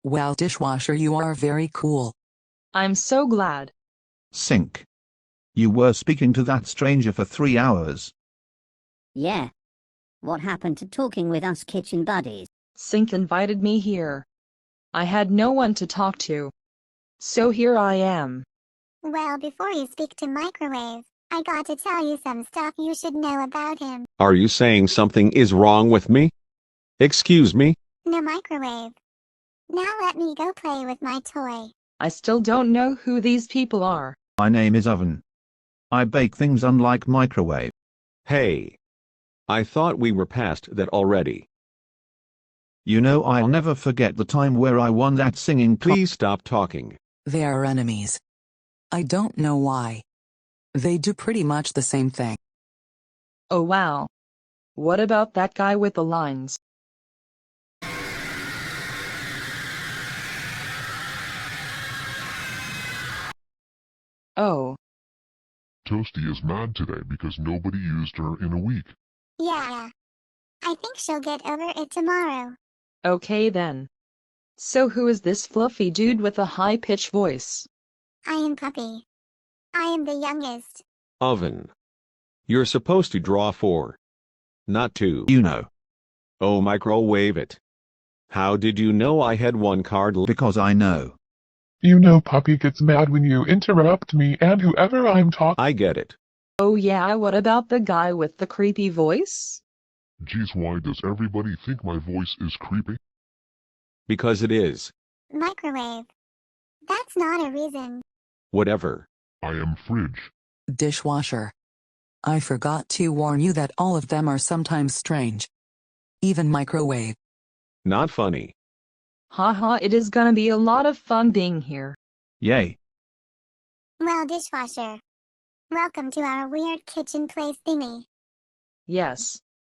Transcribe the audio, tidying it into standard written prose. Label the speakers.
Speaker 1: Wow, dishwasher, you are very cool.
Speaker 2: I'm so glad.
Speaker 3: Sink. You were speaking to that stranger for 3 hours.
Speaker 4: Yeah. What happened to talking with us kitchen buddies?
Speaker 2: Sink invited me here. I had no one to talk to. So here I am.
Speaker 5: Well, before you speak to Microwave, I got to tell you some stuff you should know about him.
Speaker 6: Are you saying something is wrong with me? Excuse me?
Speaker 5: No, Microwave. Now let me go play with my toy.
Speaker 2: I still don't know who these people are.
Speaker 3: My name is Oven. I bake things unlike Microwave.
Speaker 6: Hey. I thought we were past that already.
Speaker 3: You know, I'll never forget the time where I won that singing
Speaker 6: Please stop talking.
Speaker 1: They are enemies. I don't know why. They do pretty much the same thing.
Speaker 2: Oh wow. What about that guy with the lines? Oh.
Speaker 7: Toasty is mad today because nobody used her in a week.
Speaker 5: Yeah. I think she'll get over it tomorrow.
Speaker 2: Okay then. So who is this fluffy dude with a high-pitched voice?
Speaker 5: I am Puppy. I am the youngest.
Speaker 6: Oven. You're supposed to draw 4. Not 2.
Speaker 3: You know.
Speaker 6: Oh, Microwave it. How did you know I had one card left?
Speaker 3: Because I know.
Speaker 8: You know Puppy gets mad when you interrupt me and whoever I'm talking.
Speaker 6: I get it.
Speaker 2: Oh yeah, what about the guy with the creepy voice?
Speaker 7: Geez, why does everybody think my voice is creepy?
Speaker 6: Because it is.
Speaker 5: Microwave. That's not a reason.
Speaker 6: Whatever.
Speaker 7: I am Fridge.
Speaker 1: Dishwasher. I forgot to warn you that all of them are sometimes strange. Even Microwave.
Speaker 6: Not funny.
Speaker 2: Haha, it is gonna be a lot of fun being here.
Speaker 3: Yay.
Speaker 5: Well, Dishwasher. Welcome to our weird kitchen place thingy.
Speaker 2: Yes.